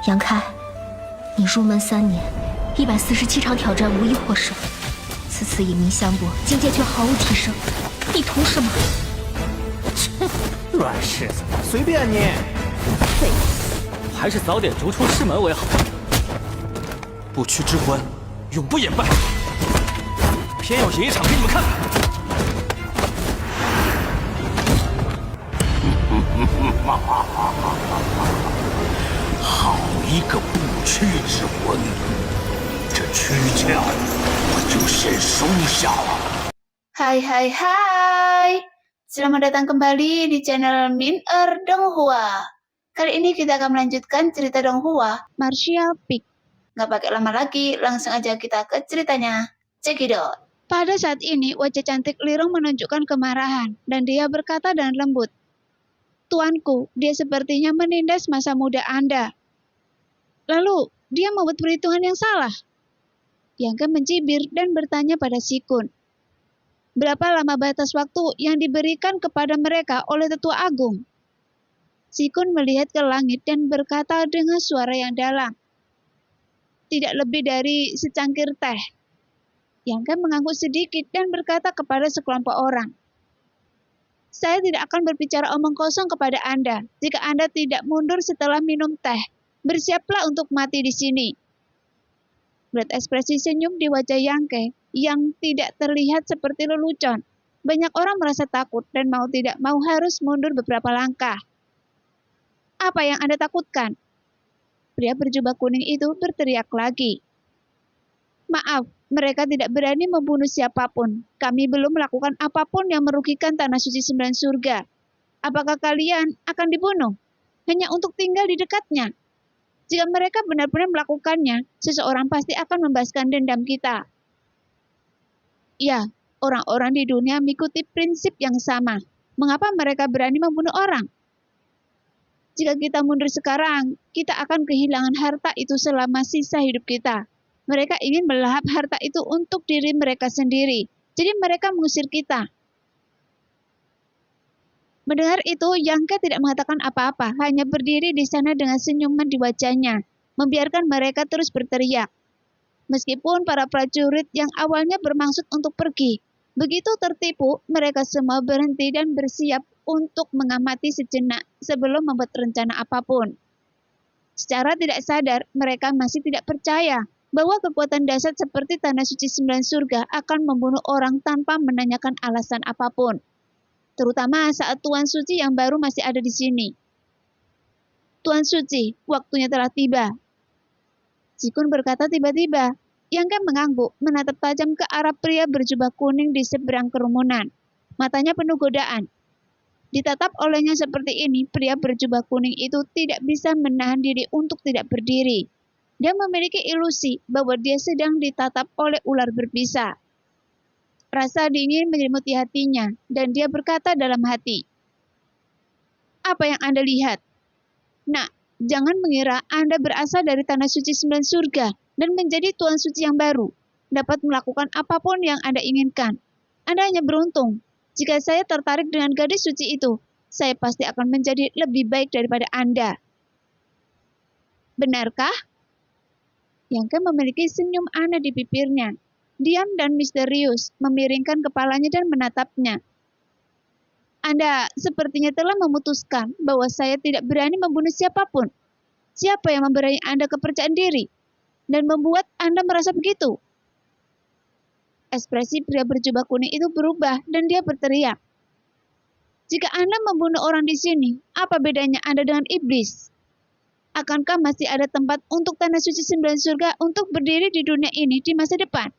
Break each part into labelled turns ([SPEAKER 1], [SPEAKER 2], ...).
[SPEAKER 1] 杨开，你入门3年，147场挑战无一获胜，此次以名相搏，境界却毫无提升，你图什么？
[SPEAKER 2] 切，软柿子，随便你。
[SPEAKER 1] 废物，
[SPEAKER 3] 还是早点逐出师门为好。
[SPEAKER 4] 不屈之关，永不言败。
[SPEAKER 3] 偏要演一场给你们看看。
[SPEAKER 5] 好一个不屈之魂！这躯壳我就先收下了。
[SPEAKER 6] Hai, selamat datang kembali di channel Min-er Donghua. Kali ini kita akan melanjutkan cerita Donghua, Martial Peak. Nggak pakai lama lagi, langsung aja kita ke ceritanya. Cekidot. Pada saat ini, wajah cantik Lirong menunjukkan kemarahan, dan dia berkata dengan lembut, "Tuanku, dia sepertinya menindas masa muda Anda." Lalu, dia membuat perhitungan yang salah. Yangke mencibir dan bertanya pada Sikun, "Berapa lama batas waktu yang diberikan kepada mereka oleh Tetua Agung?" Sikun melihat ke langit dan berkata dengan suara yang dalam, "Tidak lebih dari secangkir teh." Yangke mengangguk sedikit dan berkata kepada sekelompok orang, "Saya tidak akan berbicara omong kosong kepada Anda. Jika Anda tidak mundur setelah minum teh, bersiaplah untuk mati di sini." Melihat ekspresi senyum di wajah Yangke yang tidak terlihat seperti lelucon, banyak orang merasa takut dan mau tidak mau harus mundur beberapa langkah. "Apa yang Anda takutkan?" Pria berjubah kuning itu berteriak lagi. "Maaf, mereka tidak berani membunuh siapapun. Kami belum melakukan apapun yang merugikan Tanah Suci 9 Surga. Apakah kalian akan dibunuh? Hanya untuk tinggal di dekatnya? Jika mereka benar-benar melakukannya, seseorang pasti akan membahaskan dendam kita." Ya, orang-orang di dunia mengikuti prinsip yang sama. Mengapa mereka berani membunuh orang? Jika kita mundur sekarang, kita akan kehilangan harta itu selama sisa hidup kita. Mereka ingin melahap harta itu untuk diri mereka sendiri. Jadi mereka mengusir kita. Mendengar itu, Yangke tidak mengatakan apa-apa, hanya berdiri di sana dengan senyuman di wajahnya, membiarkan mereka terus berteriak. Meskipun para prajurit yang awalnya bermaksud untuk pergi, begitu tertipu, mereka semua berhenti dan bersiap untuk mengamati sejenak sebelum membuat rencana apapun. Secara tidak sadar, mereka masih tidak percaya bahwa kekuatan dahsyat seperti Tanah Suci 9 Surga akan membunuh orang tanpa menanyakan alasan apapun. Terutama saat Tuan Suci yang baru masih ada di sini. "Tuan Suci, waktunya telah tiba." Sikun berkata tiba-tiba. Yangke mengangguk, menatap tajam ke arah pria berjubah kuning di seberang kerumunan. Matanya penuh godaan. Ditatap olehnya seperti ini, pria berjubah kuning itu tidak bisa menahan diri untuk tidak berdiri. Dia memiliki ilusi bahwa dia sedang ditatap oleh ular berbisa. Rasa dingin menyelimuti hatinya, dan dia berkata dalam hati, "Apa yang Anda lihat? Nak, jangan mengira Anda berasal dari Tanah Suci 9 Surga dan menjadi Tuan Suci yang baru, dapat melakukan apapun yang Anda inginkan. Anda hanya beruntung. Jika saya tertarik dengan gadis suci itu, saya pasti akan menjadi lebih baik daripada Anda." "Benarkah?" Yangke memiliki senyum aneh di bibirnya. Diam dan misterius, memiringkan kepalanya dan menatapnya. "Anda sepertinya telah memutuskan bahwa saya tidak berani membunuh siapapun. Siapa yang memberi Anda kepercayaan diri dan membuat Anda merasa begitu?" Ekspresi pria berjubah kuning itu berubah dan dia berteriak, "Jika Anda membunuh orang di sini, apa bedanya Anda dengan iblis? Akankah masih ada tempat untuk Tanah Suci 9 Surga untuk berdiri di dunia ini di masa depan?"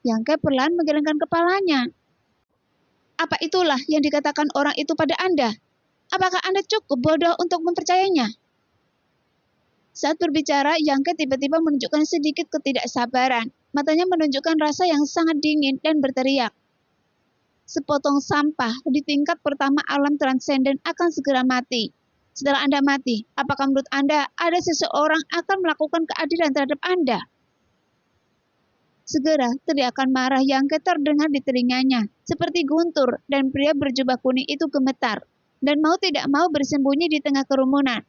[SPEAKER 6] Yangke perlahan menggelengkan kepalanya. "Apa itulah yang dikatakan orang itu pada Anda? Apakah Anda cukup bodoh untuk mempercayainya?" Saat berbicara, Yangke tiba-tiba menunjukkan sedikit ketidaksabaran. Matanya menunjukkan rasa yang sangat dingin dan berteriak, "Sepotong sampah di tingkat pertama alam transenden akan segera mati. Setelah Anda mati, apakah menurut Anda ada seseorang akan melakukan keadilan terhadap Anda?" Segera, teriakan marah Yangke terdengar di telinganya, seperti guntur, dan pria berjubah kuning itu gemetar, dan mau tidak mau bersembunyi di tengah kerumunan.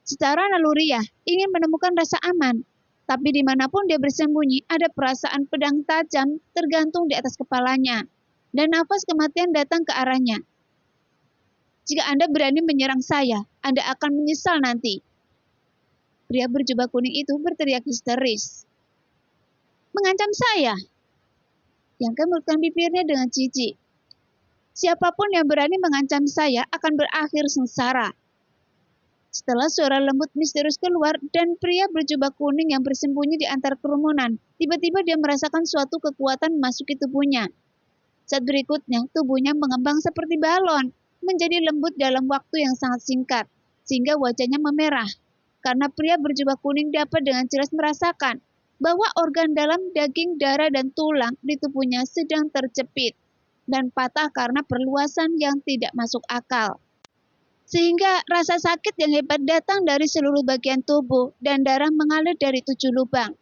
[SPEAKER 6] Secara naluriah, ingin menemukan rasa aman. Tapi dimanapun dia bersembunyi, ada perasaan pedang tajam tergantung di atas kepalanya. Dan nafas kematian datang ke arahnya. Jika Anda berani menyerang saya, Anda akan menyesal nanti. Pria berjubah kuning itu berteriak histeris. Mengancam saya? Yang kemudian bibirnya dengan jijik. Siapapun yang berani mengancam saya akan berakhir sengsara. Setelah suara lembut misterius keluar dan pria berjubah kuning yang bersembunyi di antara kerumunan, tiba-tiba dia merasakan suatu kekuatan memasuki tubuhnya. Saat berikutnya, tubuhnya mengembang seperti balon, menjadi lembut dalam waktu yang sangat singkat, sehingga wajahnya memerah. Karena pria berjubah kuning dapat dengan jelas merasakan bahwa organ dalam daging, darah, dan tulang di tubuhnya sedang terjepit dan patah karena perluasan yang tidak masuk akal. Sehingga rasa sakit yang hebat datang dari seluruh bagian tubuh dan darah mengalir dari 7 lubang.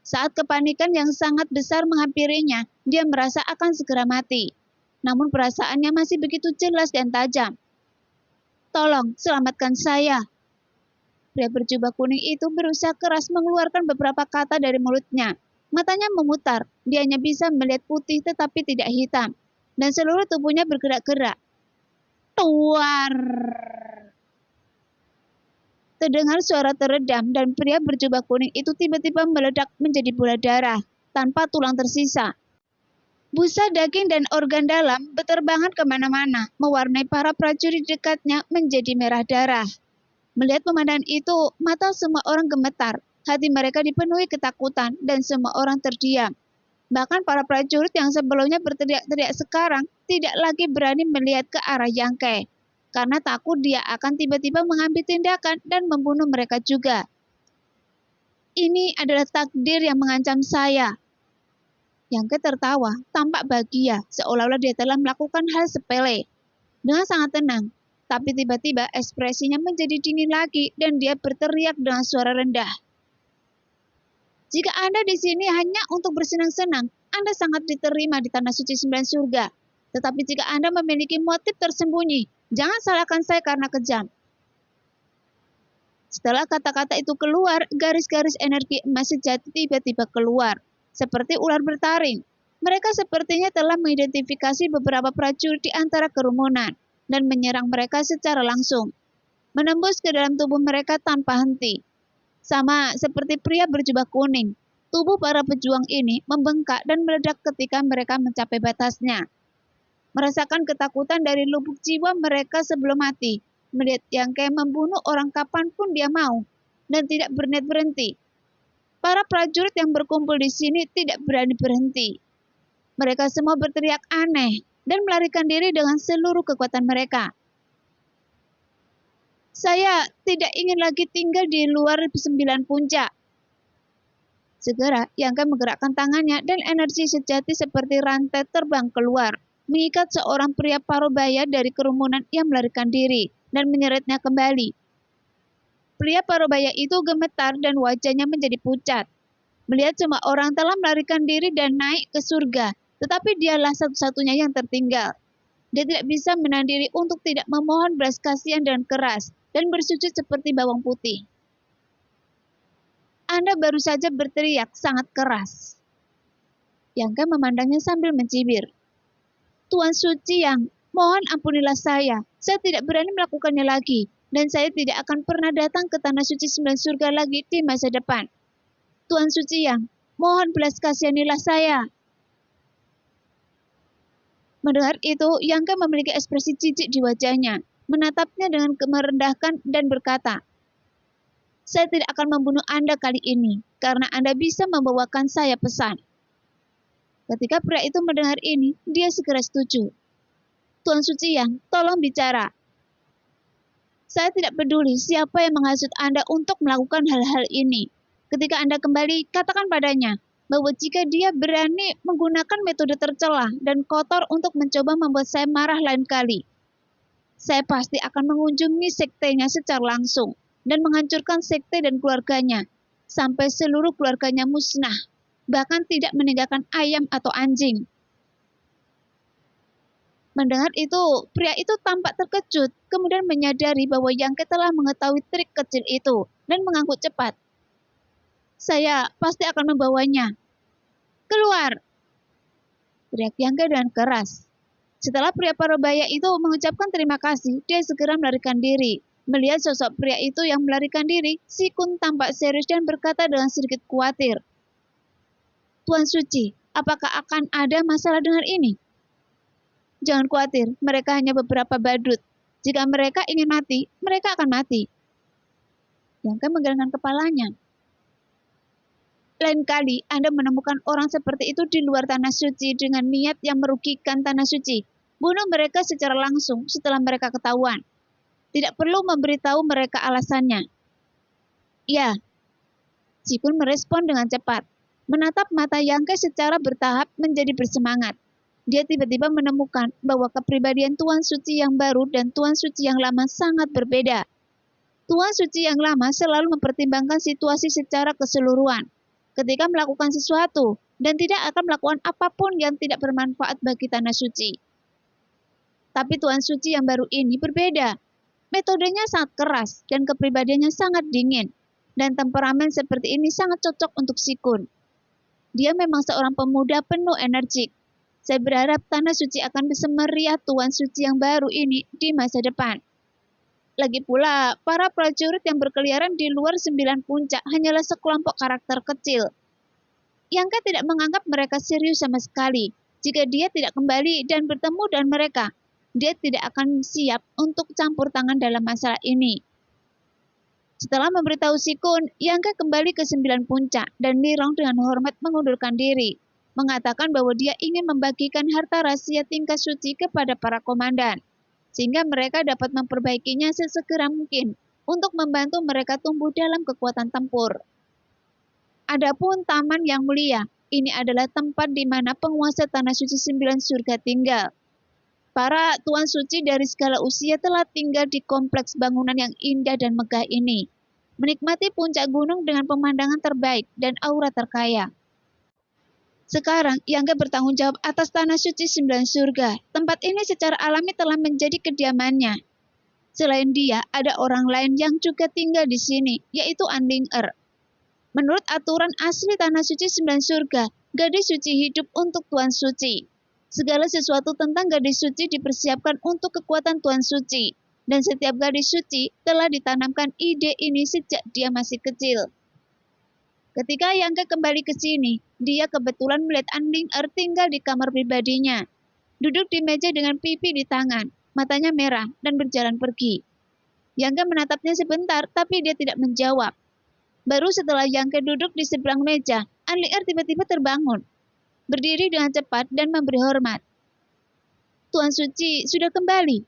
[SPEAKER 6] Saat kepanikan yang sangat besar menghampirinya, dia merasa akan segera mati. Namun perasaannya masih begitu jelas dan tajam. Tolong, selamatkan saya. Pria berjubah kuning itu berusaha keras mengeluarkan beberapa kata dari mulutnya. Matanya memutar, dia hanya bisa melihat putih tetapi tidak hitam. Dan seluruh tubuhnya bergerak-gerak. Tuar. Terdengar suara teredam dan pria berjubah kuning itu tiba-tiba meledak menjadi bola darah, tanpa tulang tersisa. Busa daging dan organ dalam berterbangan kemana-mana, mewarnai para prajurit dekatnya menjadi merah darah. Melihat pemandangan itu, mata semua orang gemetar, hati mereka dipenuhi ketakutan dan semua orang terdiam. Bahkan para prajurit yang sebelumnya berteriak-teriak sekarang tidak lagi berani melihat ke arah Yangke, karena takut dia akan tiba-tiba mengambil tindakan dan membunuh mereka juga. Ini adalah takdir yang mengancam saya. Yangke tertawa, tampak bahagia, seolah-olah dia telah melakukan hal sepele. Dengan sangat tenang, tapi tiba-tiba ekspresinya menjadi dingin lagi dan dia berteriak dengan suara rendah. Jika Anda di sini hanya untuk bersenang-senang, Anda sangat diterima di Tanah Suci 9 Surga. Tetapi jika Anda memiliki motif tersembunyi, jangan salahkan saya karena kejam. Setelah kata-kata itu keluar, garis-garis energi emas sejati tiba-tiba keluar, seperti ular bertaring. Mereka sepertinya telah mengidentifikasi beberapa prajurit di antara kerumunan dan menyerang mereka secara langsung, menembus ke dalam tubuh mereka tanpa henti. Sama seperti pria berjubah kuning, tubuh para pejuang ini membengkak dan meledak ketika mereka mencapai batasnya. Merasakan ketakutan dari lubuk jiwa mereka sebelum mati, melihat Yangke membunuh orang kapanpun dia mau, dan tidak berniat berhenti. Para prajurit yang berkumpul di sini tidak berani berhenti. Mereka semua berteriak aneh dan melarikan diri dengan seluruh kekuatan mereka. Saya tidak ingin lagi tinggal di luar 9 puncak. Segera, Yangke menggerakkan tangannya dan energi sejati seperti rantai terbang keluar, mengikat seorang pria parubaya dari kerumunan yang melarikan diri dan menyeretnya kembali. Pria parubaya itu gemetar dan wajahnya menjadi pucat. Melihat semua orang telah melarikan diri dan naik ke surga, tetapi dialah satu-satunya yang tertinggal. Dia tidak bisa menahan diri untuk tidak memohon belas kasihan dan keras, dan bersujud seperti bawang putih. Anda baru saja berteriak sangat keras. Yangke memandangnya sambil mencibir. Tuan Suci Yang, mohon ampunilah saya tidak berani melakukannya lagi, dan saya tidak akan pernah datang ke Tanah Suci 9 Surga lagi di masa depan. Tuan Suci Yang, mohon belas kasihanilah saya. Mendengar itu, Yangke memiliki ekspresi jijik di wajahnya, menatapnya dengan merendahkan dan berkata, saya tidak akan membunuh Anda kali ini, karena Anda bisa membawakan saya pesan. Ketika pria itu mendengar ini, dia segera setuju. Tuan Suci Yang, tolong bicara. Saya tidak peduli siapa yang menghasut Anda untuk melakukan hal-hal ini. Ketika Anda kembali, katakan padanya bahwa jika dia berani menggunakan metode tercela dan kotor untuk mencoba membuat saya marah lain kali, saya pasti akan mengunjungi sektenya secara langsung dan menghancurkan sekte dan keluarganya, sampai seluruh keluarganya musnah, bahkan tidak meninggalkan ayam atau anjing. Mendengar itu, pria itu tampak terkejut, kemudian menyadari bahwa Yang Ke telah mengetahui trik kecil itu dan mengangguk cepat. Saya pasti akan membawanya. Keluar! Teriak Yang Ke dengan keras. Setelah pria parubaya itu mengucapkan terima kasih, dia segera melarikan diri. Melihat sosok pria itu yang melarikan diri, Si Kun tampak serius dan berkata dengan sedikit khawatir. Tuan Suci, apakah akan ada masalah dengan ini? Jangan khawatir, mereka hanya beberapa badut. Jika mereka ingin mati, mereka akan mati. Yang Ke menggelengkan kepalanya. Lain kali Anda menemukan orang seperti itu di luar tanah suci dengan niat yang merugikan tanah suci. Bunuh mereka secara langsung setelah mereka ketahuan. Tidak perlu memberitahu mereka alasannya. Ya, Si Kun merespon dengan cepat. Menatap mata Yang Ke secara bertahap menjadi bersemangat. Dia tiba-tiba menemukan bahwa kepribadian Tuan Suci yang baru dan Tuan Suci yang lama sangat berbeda. Tuan Suci yang lama selalu mempertimbangkan situasi secara keseluruhan ketika melakukan sesuatu dan tidak akan melakukan apapun yang tidak bermanfaat bagi tanah suci. Tapi Tuan Suci yang baru ini berbeda. Metodenya sangat keras dan kepribadiannya sangat dingin. Dan temperamen seperti ini sangat cocok untuk Si Kun. Dia memang seorang pemuda penuh energik. Saya berharap tanah suci akan bisa meriah Tuan Suci yang baru ini di masa depan. Lagi pula, para prajurit yang berkeliaran di luar 9 puncak hanyalah sekelompok karakter kecil. Yang Ke tidak menganggap mereka serius sama sekali. Jika dia tidak kembali dan bertemu dengan mereka, dia tidak akan siap untuk campur tangan dalam masalah ini. Setelah memberitahu Si Kun, Yang Ke kembali ke 9 puncak dan Nirong dengan hormat mengundurkan diri, mengatakan bahwa dia ingin membagikan harta rahasia tingkat suci kepada para komandan, sehingga mereka dapat memperbaikinya sesegera mungkin untuk membantu mereka tumbuh dalam kekuatan tempur. Adapun Taman Yang Mulia, ini adalah tempat di mana penguasa Tanah Suci 9 surga tinggal. Para Tuan Suci dari segala usia telah tinggal di kompleks bangunan yang indah dan megah ini, menikmati puncak gunung dengan pemandangan terbaik dan aura terkaya. Sekarang, Yang Ke bertanggung jawab atas Tanah Suci 9 surga. Tempat ini secara alami telah menjadi kediamannya. Selain dia, ada orang lain yang juga tinggal di sini, yaitu An Ling Er. Menurut aturan asli Tanah Suci 9 surga, gadis suci hidup untuk Tuan Suci. Segala sesuatu tentang gadis suci dipersiapkan untuk kekuatan Tuan Suci. Dan setiap gadis suci telah ditanamkan ide ini sejak dia masih kecil. Ketika Yang Ke kembali ke sini, dia kebetulan melihat An Ling Er tinggal di kamar pribadinya. Duduk di meja dengan pipi di tangan, matanya merah dan berjalan pergi. Yang Ke menatapnya sebentar, tapi dia tidak menjawab. Baru setelah Yang Ke duduk di seberang meja, An Ling Er tiba-tiba terbangun, berdiri dengan cepat dan memberi hormat. Tuan Suci sudah kembali.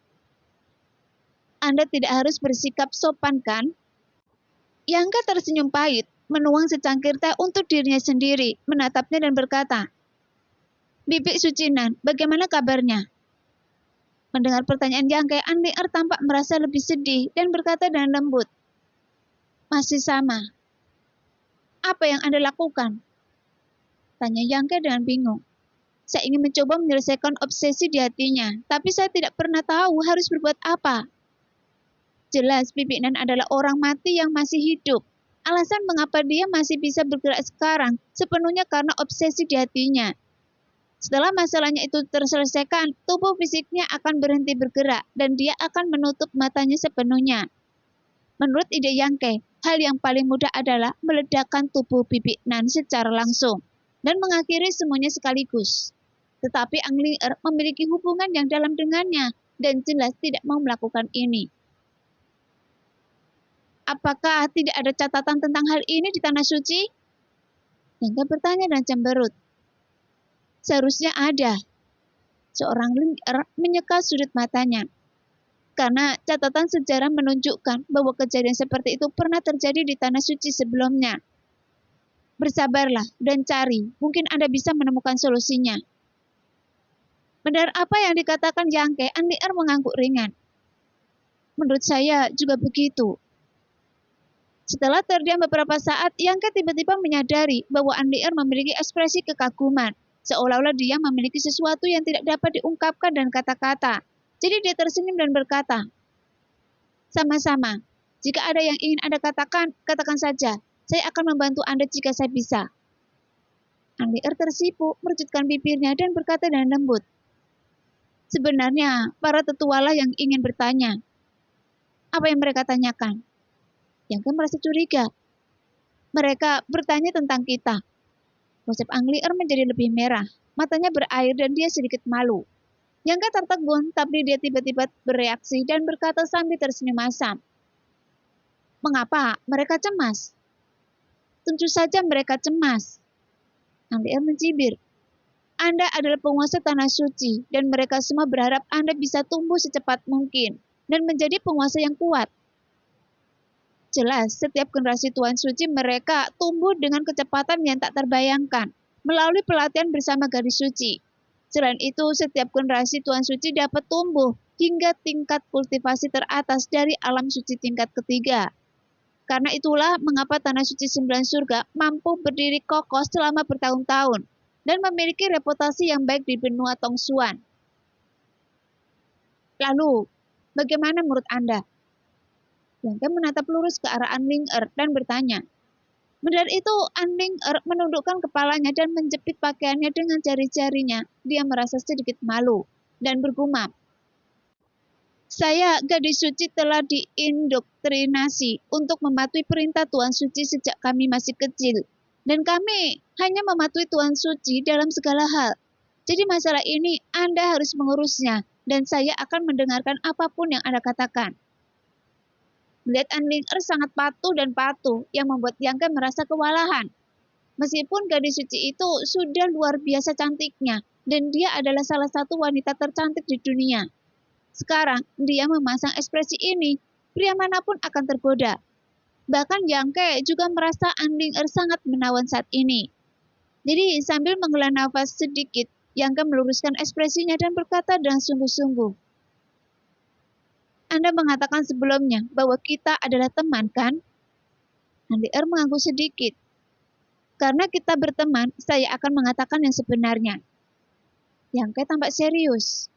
[SPEAKER 6] Anda tidak harus bersikap sopan, kan? Yang Ke tersenyum pahit, menuang secangkir teh untuk dirinya sendiri, menatapnya dan berkata, Bibi Sucinan, bagaimana kabarnya? Mendengar pertanyaan Yang Ke, An Ling Er tampak merasa lebih sedih dan berkata dengan lembut, masih sama. Apa yang Anda lakukan? Tanya Yang Ke dengan bingung. Saya ingin mencoba menyelesaikan obsesi di hatinya, tapi saya tidak pernah tahu harus berbuat apa. Jelas Bibi Nan adalah orang mati yang masih hidup. Alasan mengapa dia masih bisa bergerak sekarang sepenuhnya karena obsesi di hatinya. Setelah masalahnya itu terselesaikan, tubuh fisiknya akan berhenti bergerak dan dia akan menutup matanya sepenuhnya. Menurut ide Yang Ke, hal yang paling mudah adalah meledakkan tubuh Bibi Nan secara langsung dan mengakhiri semuanya sekaligus. Tetapi An Ling Er memiliki hubungan yang dalam dengannya dan jelas tidak mau melakukan ini. Apakah tidak ada catatan tentang hal ini di Tanah Suci? Yang Ke bertanya dan cemberut. Seharusnya ada. Seorang Ling Er menyeka sudut matanya. Karena catatan sejarah menunjukkan bahwa kejadian seperti itu pernah terjadi di Tanah Suci sebelumnya. Bersabarlah dan cari, mungkin Anda bisa menemukan solusinya. Benar apa yang dikatakan Yang Ke, An Ling Er mengangguk ringan. Menurut saya juga begitu. Setelah terdiam beberapa saat, Yang Ke tiba-tiba menyadari bahwa An Ling Er memiliki ekspresi kekaguman. seolah-olah dia memiliki sesuatu yang tidak dapat diungkapkan dengan kata-kata. Jadi dia tersenyum dan berkata, "Sama-sama. Jika ada yang ingin Anda katakan, katakan saja. Saya akan membantu Anda jika saya bisa." Anlier tersipu, merejutkan bibirnya dan berkata dengan lembut, "Sebenarnya, para tetualah yang ingin bertanya. Apa yang mereka tanyakan?" Yang merasa curiga. "Mereka bertanya tentang kita." Wajah Anlier menjadi lebih merah, matanya berair dan dia sedikit malu. Yang tertegun, tapi dia tiba-tiba bereaksi dan berkata sambil tersenyum asam, "Mengapa mereka cemas?" "Tentu saja mereka cemas." Anlier mencibir. "Anda adalah penguasa tanah suci, dan mereka semua berharap Anda bisa tumbuh secepat mungkin dan menjadi penguasa yang kuat. Jelas, setiap generasi Tuan Suci mereka tumbuh dengan kecepatan yang tak terbayangkan melalui pelatihan bersama gadis suci. Selain itu, setiap generasi Tuan Suci dapat tumbuh hingga tingkat kultivasi teratas dari alam suci tingkat ketiga. Karena itulah mengapa Tanah Suci 9 Surga mampu berdiri kokoh selama bertahun-tahun dan memiliki reputasi yang baik di benua Tongsuan. Lalu, bagaimana menurut Anda?" Yang menatap lurus ke arah Anlier dan bertanya. Mendengar itu, Anlier menundukkan kepalanya dan menjepit pakaiannya dengan jari-jarinya. Dia merasa sedikit malu dan bergumam, "Saya, gadis suci, telah diindoktrinasi untuk mematuhi perintah Tuan Suci sejak kami masih kecil. Dan kami hanya mematuhi Tuan Suci dalam segala hal. Jadi masalah ini Anda harus mengurusnya, dan saya akan mendengarkan apapun yang Anda katakan." Melihat Anlier sangat patuh yang membuat Yang merasa kewalahan. Meskipun gadis suci itu sudah luar biasa cantiknya, dan dia adalah salah satu wanita tercantik di dunia. Sekarang, dia memasang ekspresi ini, pria manapun akan tergoda. Bahkan Yang juga merasa Anlier sangat menawan saat ini. Jadi, sambil menghela nafas sedikit, Yang meluruskan ekspresinya dan berkata dengan sungguh-sungguh, "Anda mengatakan sebelumnya bahwa kita adalah teman, kan?" Anlier mengangguk sedikit. "Karena kita berteman, saya akan mengatakan yang sebenarnya." Yang tampak serius.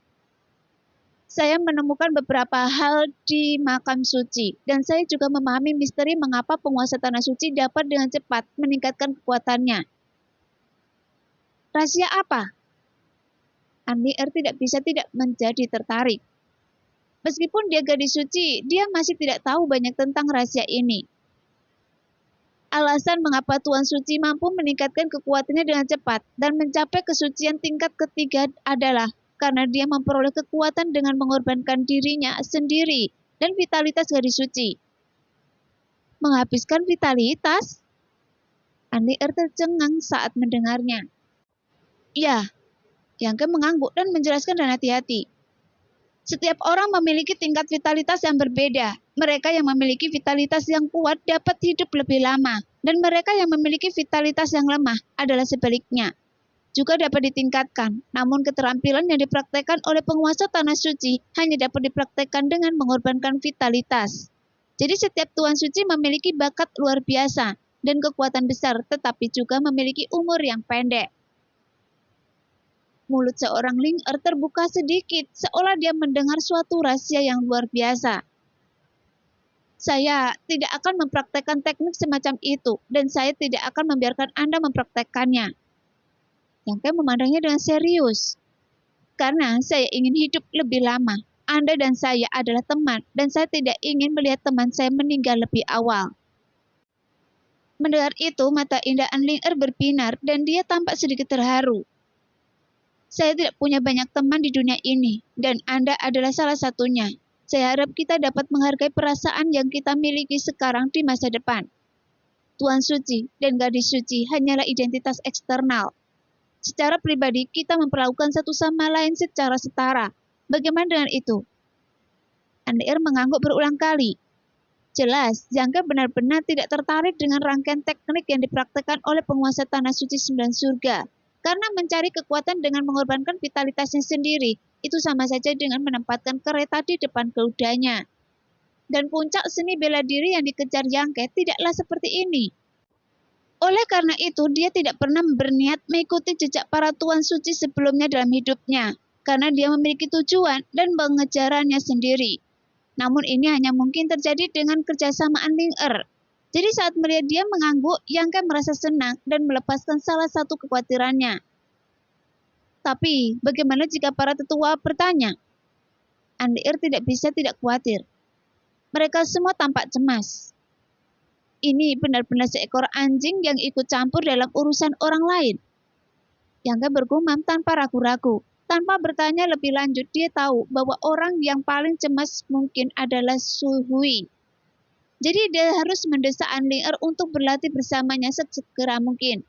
[SPEAKER 6] "Saya menemukan beberapa hal di makam suci, dan saya juga memahami misteri mengapa penguasa tanah suci dapat dengan cepat meningkatkan kekuatannya." "Rahasia apa?" Anlier tidak bisa tidak menjadi tertarik. Meskipun dia gadis suci, dia masih tidak tahu banyak tentang rahasia ini. Alasan mengapa Tuan Suci mampu meningkatkan kekuatannya dengan cepat dan mencapai kesucian tingkat ketiga adalah karena dia memperoleh kekuatan dengan mengorbankan dirinya sendiri dan vitalitas gadis suci. "Menghabiskan vitalitas?" Anlier tercengang saat mendengarnya. "Ya," Yang mengangguk dan menjelaskan dengan hati-hati. "Setiap orang memiliki tingkat vitalitas yang berbeda. Mereka yang memiliki vitalitas yang kuat dapat hidup lebih lama, dan mereka yang memiliki vitalitas yang lemah adalah sebaliknya. Juga dapat ditingkatkan, namun keterampilan yang dipraktekkan oleh penguasa Tanah Suci hanya dapat dipraktekkan dengan mengorbankan vitalitas. Jadi setiap Tuan Suci memiliki bakat luar biasa dan kekuatan besar, tetapi juga memiliki umur yang pendek." Mulut seorang Anlier terbuka sedikit, seolah dia mendengar suatu rahasia yang luar biasa. "Saya tidak akan mempraktekkan teknik semacam itu, dan saya tidak akan membiarkan Anda mempraktekkannya." Yang memandangnya dengan serius. "Karena saya ingin hidup lebih lama. Anda dan saya adalah teman, dan saya tidak ingin melihat teman saya meninggal lebih awal." Mendengar itu, mata indah Anlier berbinar, dan dia tampak sedikit terharu. "Saya tidak punya banyak teman di dunia ini, dan Anda adalah salah satunya. Saya harap kita dapat menghargai perasaan yang kita miliki sekarang di masa depan. Tuan Suci dan gadis suci hanyalah identitas eksternal. Secara pribadi, kita memperlakukan satu sama lain secara setara. Bagaimana dengan itu?" Anlier mengangguk berulang kali. Jelas, Yang benar-benar tidak tertarik dengan rangkaian teknik yang dipraktekkan oleh penguasa Tanah Suci 9 Surga. Karena mencari kekuatan dengan mengorbankan vitalitasnya sendiri, itu sama saja dengan menempatkan kereta di depan kudanya. Dan puncak seni bela diri yang dikejar Yang tidaklah seperti ini. Oleh karena itu, dia tidak pernah berniat mengikuti jejak para tuan suci sebelumnya dalam hidupnya, karena dia memiliki tujuan dan mengejarannya sendiri. Namun ini hanya mungkin terjadi dengan kerjasama Ling-er. Jadi saat melihat dia mengangguk, Yang Ke merasa senang dan melepaskan salah satu kekhawatirannya. Tapi, bagaimana jika para tetua bertanya? Ling-er tidak bisa tidak khawatir. Mereka semua tampak cemas. Ini benar-benar seekor anjing yang ikut campur dalam urusan orang lain. Yang Ke bergumam tanpa ragu-ragu. Tanpa bertanya lebih lanjut, dia tahu bahwa orang yang paling cemas mungkin adalah Su Hui. Jadi dia harus mendesak Ling-er untuk berlatih bersamanya sesegera mungkin.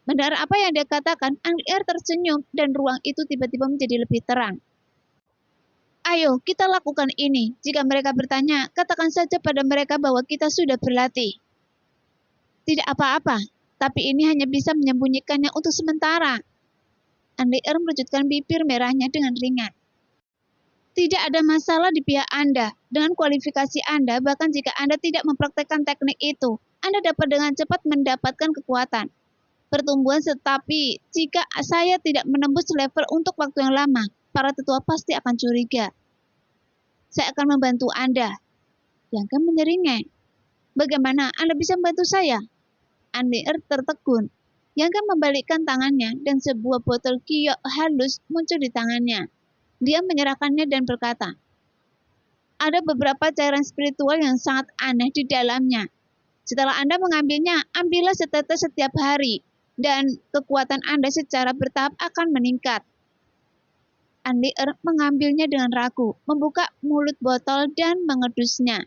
[SPEAKER 6] Mendengar apa yang dia katakan, Ling-er tersenyum dan ruang itu tiba-tiba menjadi lebih terang. Ayo, kita lakukan ini. Jika mereka bertanya, katakan saja pada mereka bahwa kita sudah berlatih. Tidak apa-apa, tapi ini hanya bisa menyembunyikannya untuk sementara. Ling-er merujutkan bibir merahnya dengan ringan. Tidak ada masalah di pihak Anda. Dengan kualifikasi Anda, bahkan jika Anda tidak mempraktekkan teknik itu, Anda dapat dengan cepat mendapatkan kekuatan. Pertumbuhan, tetapi jika saya tidak menembus level untuk waktu yang lama, para tetua pasti akan curiga. Saya akan membantu Anda. Yang Ke menyeringai. Bagaimana Anda bisa membantu saya? Ling-er tertegun. Yang Ke membalikkan tangannya dan sebuah botol giok halus muncul di tangannya. Dia menyerahkannya dan berkata, ada beberapa cairan spiritual yang sangat aneh di dalamnya. Setelah Anda mengambilnya, ambillah setetes setiap hari, dan kekuatan Anda secara bertahap akan meningkat. Ling-er mengambilnya dengan ragu, membuka mulut botol dan mengedusnya.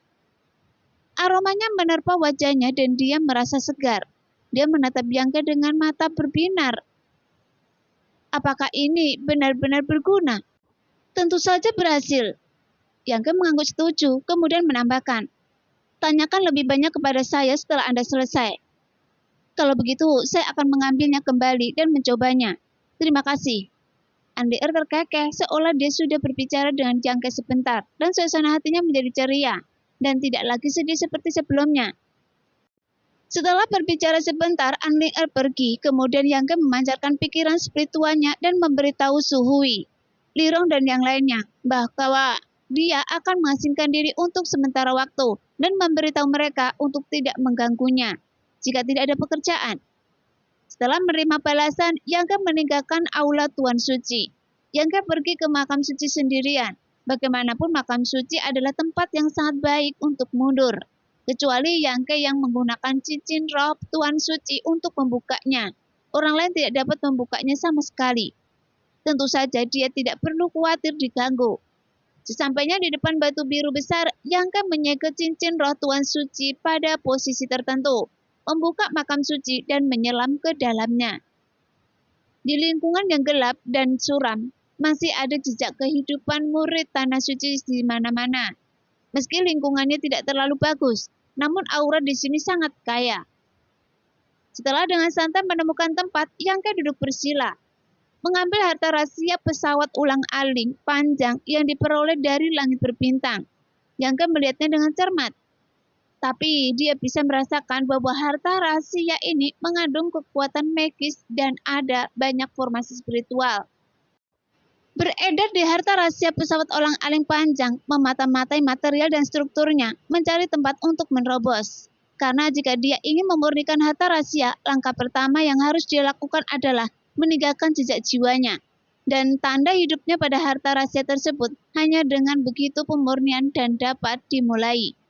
[SPEAKER 6] Aromanya menerpa wajahnya dan dia merasa segar. Dia menatap Yang Ke dengan mata berbinar. Apakah ini benar-benar berguna? Tentu saja berhasil. Yang Ke mengangguk setuju, kemudian menambahkan, tanyakan lebih banyak kepada saya setelah Anda selesai. Kalau begitu, saya akan mengambilnya kembali dan mencobanya. Terima kasih. Ling-er terkekeh seolah dia sudah berbicara dengan Yang Ke sebentar, dan suasana hatinya menjadi ceria, dan tidak lagi sedih seperti sebelumnya. Setelah berbicara sebentar, Ling-er pergi, kemudian Yang Ke memancarkan pikiran spiritualnya dan memberitahu Su Hui, Lirong dan yang lainnya, bahwa dia akan mengasingkan diri untuk sementara waktu dan memberitahu mereka untuk tidak mengganggunya jika tidak ada pekerjaan. Setelah menerima balasan, Yang Ke meninggalkan aula Tuan Suci. Yang Ke pergi ke makam suci sendirian. Bagaimanapun makam suci adalah tempat yang sangat baik untuk mundur. Kecuali Yang Ke yang menggunakan cincin roh Tuan Suci untuk membukanya. Orang lain tidak dapat membukanya sama sekali. Tentu saja dia tidak perlu khawatir diganggu. Sesampainya di depan batu biru besar, Yang Ke menyegel cincin roh Tuan Suci pada posisi tertentu, membuka makam suci dan menyelam ke dalamnya. Di lingkungan yang gelap dan suram, masih ada jejak kehidupan murid tanah suci di mana-mana. Meski lingkungannya tidak terlalu bagus, namun aura di sini sangat kaya. Setelah dengan santai menemukan tempat, Yang Ke duduk bersila, mengambil harta rahasia pesawat ulang-aling panjang yang diperoleh dari langit berbintang. Yang Ke melihatnya dengan cermat. Tapi dia bisa merasakan bahwa harta rahasia ini mengandung kekuatan magis dan ada banyak formasi spiritual. Beredar di harta rahasia pesawat ulang-aling panjang, memata-matai material dan strukturnya, mencari tempat untuk menerobos. Karena jika dia ingin memurnikan harta rahasia, langkah pertama yang harus dia lakukan adalah meninggalkan jejak jiwanya. Dan tanda hidupnya pada harta rahasia tersebut hanya dengan begitu pemurnian dan dapat dimulai.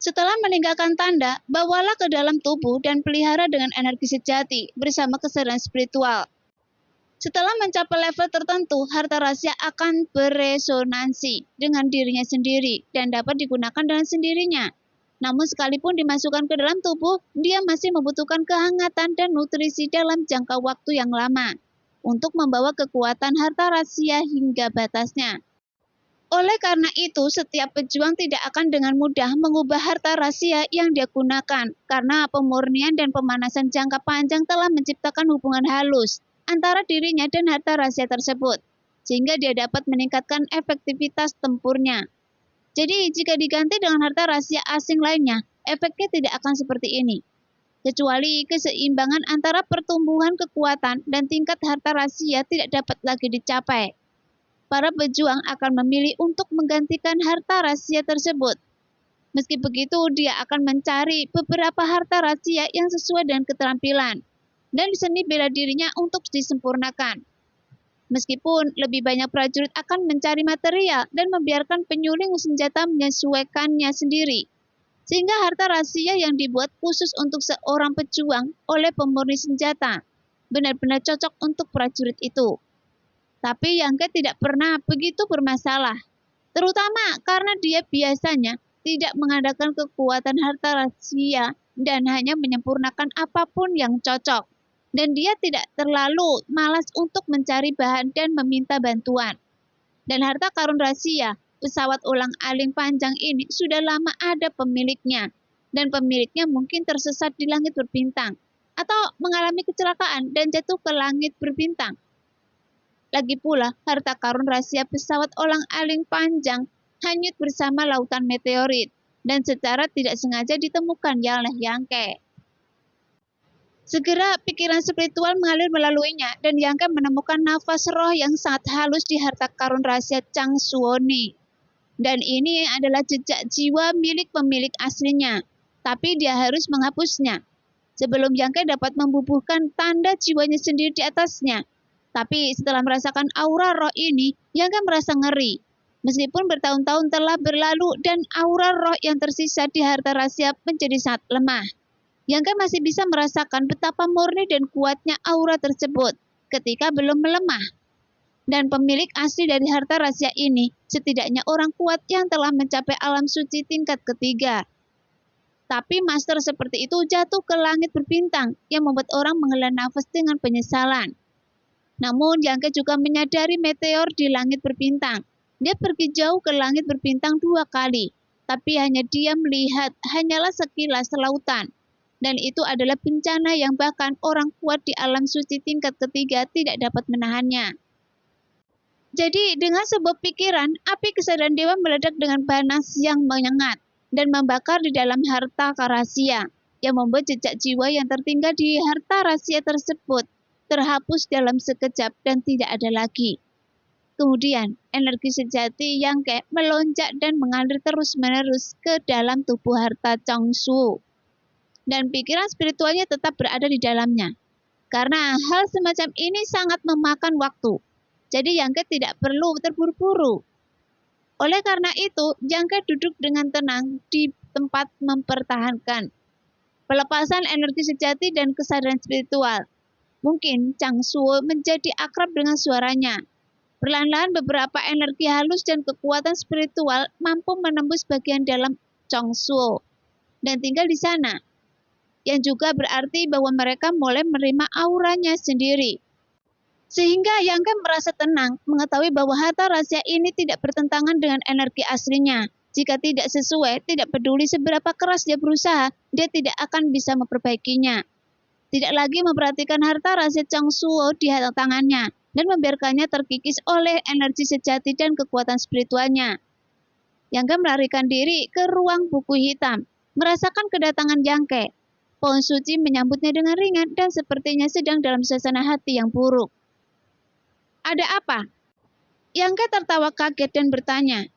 [SPEAKER 6] Setelah meninggalkan tanda, bawalah ke dalam tubuh dan pelihara dengan energi sejati bersama kesadaran spiritual. Setelah mencapai level tertentu, harta rahasia akan beresonansi dengan dirinya sendiri dan dapat digunakan dengan sendirinya. Namun sekalipun dimasukkan ke dalam tubuh, dia masih membutuhkan kehangatan dan nutrisi dalam jangka waktu yang lama untuk membawa kekuatan harta rahasia hingga batasnya. Oleh karena itu, setiap pejuang tidak akan dengan mudah mengubah harta rahasia yang dia gunakan, karena pemurnian dan pemanasan jangka panjang telah menciptakan hubungan halus antara dirinya dan harta rahasia tersebut, sehingga dia dapat meningkatkan efektivitas tempurnya. Jadi, jika diganti dengan harta rahasia asing lainnya, efeknya tidak akan seperti ini. kecuali keseimbangan antara pertumbuhan kekuatan dan tingkat harta rahasia tidak dapat lagi dicapai. Para pejuang akan memilih untuk menggantikan harta rahasia tersebut. Meski begitu, dia akan mencari beberapa harta rahasia yang sesuai dengan keterampilan dan seni bela dirinya untuk disempurnakan. Meskipun lebih banyak prajurit akan mencari material dan membiarkan penyuling senjata menyesuaikannya sendiri, sehingga harta rahasia yang dibuat khusus untuk seorang pejuang oleh pemurni senjata benar-benar cocok untuk prajurit itu. Tapi Yangke tidak pernah begitu bermasalah, terutama karena dia biasanya tidak mengandalkan kekuatan harta rahasia dan hanya menyempurnakan apapun yang cocok. Dan dia tidak terlalu malas untuk mencari bahan dan meminta bantuan. Dan harta karun rahasia, pesawat ulang-aling panjang ini sudah lama ada pemiliknya. Dan pemiliknya mungkin tersesat di langit berbintang. Atau mengalami kecelakaan dan jatuh ke langit berbintang. Lagi pula, harta karun rahasia pesawat ulang-aling panjang hanyut bersama lautan meteorit. Dan secara tidak sengaja ditemukan oleh Yangke. Segera pikiran spiritual mengalir melaluinya dan Yangke menemukan nafas roh yang sangat halus di harta karun rahasia Chang Suoni. Dan ini adalah jejak jiwa milik pemilik aslinya, tapi dia harus menghapusnya. Sebelum Yangke dapat membubuhkan tanda jiwanya sendiri di atasnya. Tapi setelah merasakan aura roh ini, Yangke merasa ngeri. Meskipun bertahun-tahun telah berlalu dan aura roh yang tersisa di harta rahasia menjadi sangat lemah. Yangke masih bisa merasakan betapa murni dan kuatnya aura tersebut ketika belum melemah. Dan pemilik asli dari harta rahasia ini setidaknya orang kuat yang telah mencapai alam suci tingkat ketiga. Tapi master seperti itu jatuh ke langit berbintang yang membuat orang menghela nafas dengan penyesalan. Namun Yangke juga menyadari meteor di langit berbintang. Dia pergi jauh ke langit berbintang 2 kali, tapi hanya dia melihat hanyalah sekilas lautan. Dan itu adalah bencana yang bahkan orang kuat di alam suci tingkat ketiga tidak dapat menahannya. Jadi dengan sebuah pikiran, api kesadaran dewa meledak dengan panas yang menyengat dan membakar di dalam harta rahasia, yang membuat jejak jiwa yang tertinggal di harta rahasia tersebut terhapus dalam sekejap dan tidak ada lagi. Kemudian, energi sejati Yangke melonjak dan mengalir terus-menerus ke dalam tubuh harta Changsu. Dan pikiran spiritualnya tetap berada di dalamnya. Karena hal semacam ini sangat memakan waktu. Jadi Yangke tidak perlu terburu-buru. Oleh karena itu, Yangke duduk dengan tenang di tempat mempertahankan pelepasan energi sejati dan kesadaran spiritual. Mungkin Chang Suo menjadi akrab dengan suaranya. Perlahan-lahan beberapa energi halus dan kekuatan spiritual mampu menembus bagian dalam Chang Suo dan tinggal di sana. Yang juga berarti bahwa mereka mulai menerima auranya sendiri. Sehingga Yangke merasa tenang mengetahui bahwa harta rahasia ini tidak bertentangan dengan energi aslinya. Jika tidak sesuai, tidak peduli seberapa keras dia berusaha, dia tidak akan bisa memperbaikinya. Tidak lagi memperhatikan harta rahasia Chang Suo di tangannya dan membiarkannya terkikis oleh energi sejati dan kekuatan spiritualnya. Yangke melarikan diri ke ruang buku hitam, merasakan kedatangan Yangke. Pohon suci menyambutnya dengan ringan dan sepertinya sedang dalam suasana hati yang buruk. Ada apa? Yangke tertawa kaget dan bertanya.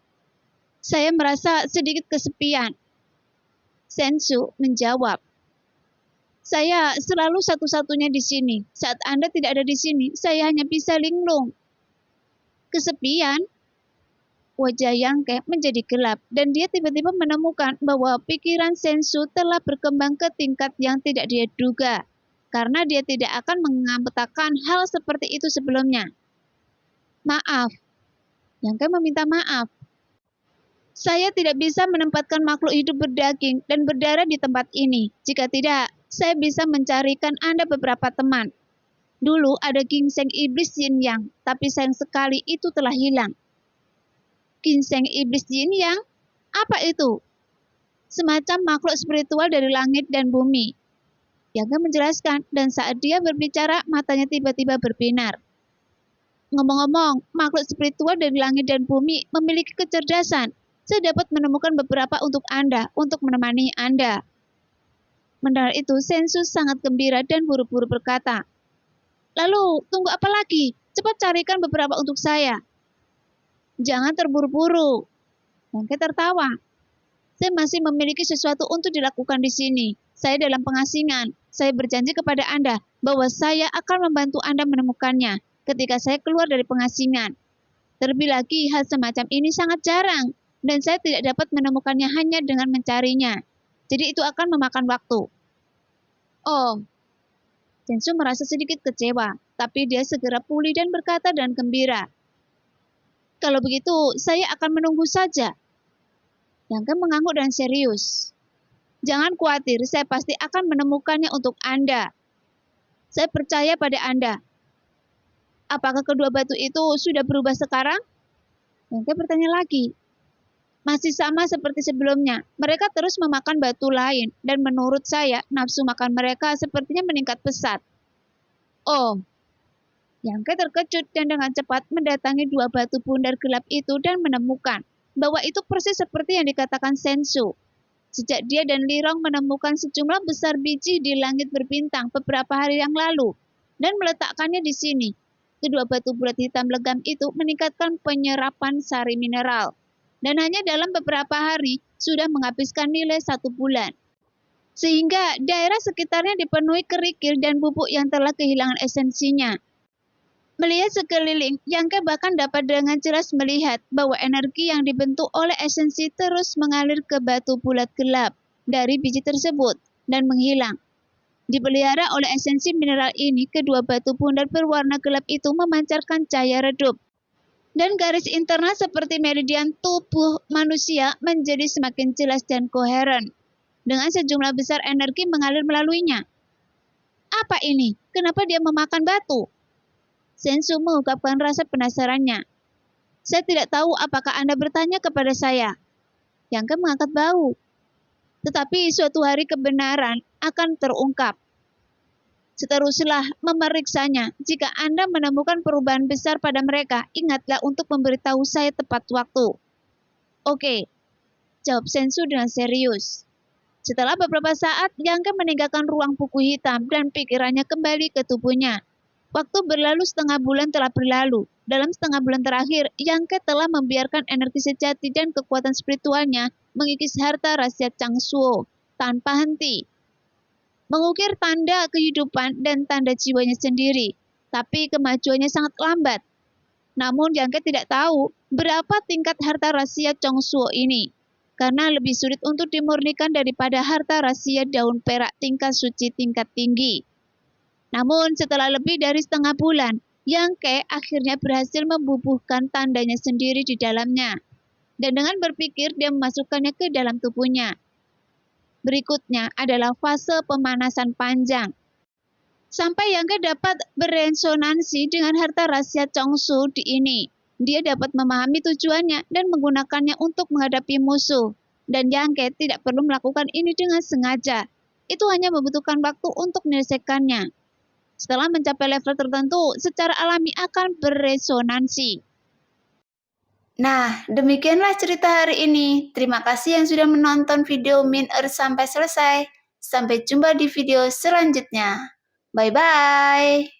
[SPEAKER 6] Saya merasa sedikit kesepian. Sensu menjawab. Saya selalu satu-satunya di sini. Saat Anda tidak ada di sini, saya hanya bisa linglung. Kesepian? Wajah Yangke menjadi gelap dan dia tiba-tiba menemukan bahwa pikiran Sensu telah berkembang ke tingkat yang tidak dia duga. Karena dia tidak akan mengatakan hal seperti itu sebelumnya. Maaf. Yangke meminta maaf. Saya tidak bisa menempatkan makhluk hidup berdaging dan berdarah di tempat ini. Jika tidak, saya bisa mencarikan Anda beberapa teman. Dulu ada ginseng iblis yin yang, tapi sayang sekali itu telah hilang. Ginseng iblis yin yang? Apa itu? Semacam makhluk spiritual dari langit dan bumi. Yangke menjelaskan, dan saat dia berbicara, matanya tiba-tiba berbinar. Ngomong-ngomong, makhluk spiritual dari langit dan bumi memiliki kecerdasan. Saya dapat menemukan beberapa untuk Anda, untuk menemani Anda. Mendengar itu, Sensu sangat gembira dan buru-buru berkata, "Lalu, tunggu apa lagi? Cepat carikan beberapa untuk saya." "Jangan terburu-buru." Yangke tertawa. "Saya masih memiliki sesuatu untuk dilakukan di sini. Saya dalam pengasingan. Saya berjanji kepada Anda bahwa saya akan membantu Anda menemukannya ketika saya keluar dari pengasingan. Terlebih lagi, hal semacam ini sangat jarang, dan saya tidak dapat menemukannya hanya dengan mencarinya. Jadi itu akan memakan waktu." "Oh." Sensu merasa sedikit kecewa, tapi dia segera pulih dan berkata dengan gembira, "Kalau begitu, saya akan menunggu saja." Yangke mengangguk dan serius. "Jangan khawatir, saya pasti akan menemukannya untuk Anda. Saya percaya pada Anda." "Apakah kedua batu itu sudah berubah sekarang?" Yangke bertanya lagi. "Masih sama seperti sebelumnya. Mereka terus memakan batu lain, dan menurut saya, nafsu makan mereka sepertinya meningkat pesat." "Oh." Yangke terkejut dan dengan cepat mendatangi dua batu bundar gelap itu dan menemukan bahwa itu persis seperti yang dikatakan Sensu. Sejak dia dan Lirong menemukan sejumlah besar biji di langit berbintang beberapa hari yang lalu dan meletakkannya di sini, kedua batu bulat hitam legam itu meningkatkan penyerapan sari mineral. Dan hanya dalam beberapa hari sudah menghabiskan nilai 1 bulan. Sehingga daerah sekitarnya dipenuhi kerikil dan bubuk yang telah kehilangan esensinya. Melihat sekeliling, Yangke bahkan dapat dengan jelas melihat bahwa energi yang dibentuk oleh esensi terus mengalir ke batu bulat gelap dari biji tersebut dan menghilang. Dipelihara oleh esensi mineral ini, kedua batu bundar berwarna gelap itu memancarkan cahaya redup. Dan garis internal seperti meridian tubuh manusia menjadi semakin jelas dan koheren, dengan sejumlah besar energi mengalir melaluinya. "Apa ini? Kenapa dia memakan batu?" Sensu mengungkapkan rasa penasarannya. "Saya tidak tahu apakah Anda bertanya kepada saya." Yangke mengangkat bahu. "Tetapi suatu hari kebenaran akan terungkap. Seteruslah memeriksanya. Jika Anda menemukan perubahan besar pada mereka, ingatlah untuk memberitahu saya tepat waktu." "Oke," jawab Sensu dengan serius. Setelah beberapa saat, Yangke meninggalkan ruang buku hitam dan pikirannya kembali ke tubuhnya. Waktu berlalu, setengah bulan telah berlalu. Dalam setengah bulan terakhir, Yangke telah membiarkan energi sejati dan kekuatan spiritualnya mengikis harta rahasia Changsuo tanpa henti. Mengukir tanda kehidupan dan tanda jiwanya sendiri, tapi kemajuannya sangat lambat. Namun Yangke tidak tahu berapa tingkat harta rahasia Changsuo ini, karena lebih sulit untuk dimurnikan daripada harta rahasia daun perak tingkat suci tingkat tinggi. Namun setelah lebih dari setengah bulan, Yangke akhirnya berhasil membubuhkan tandanya sendiri di dalamnya, dan dengan berpikir dia memasukkannya ke dalam tubuhnya. Berikutnya adalah fase pemanasan panjang. Sampai Yangke dapat beresonansi dengan harta rahasia Changsu di ini, dia dapat memahami tujuannya dan menggunakannya untuk menghadapi musuh. Dan Yangke tidak perlu melakukan ini dengan sengaja. Itu hanya membutuhkan waktu untuk menyelesaikannya. Setelah mencapai level tertentu, secara alami akan beresonansi.
[SPEAKER 7] Nah, demikianlah cerita hari ini. Terima kasih yang sudah menonton video Min sampai selesai. Sampai jumpa di video selanjutnya. Bye-bye.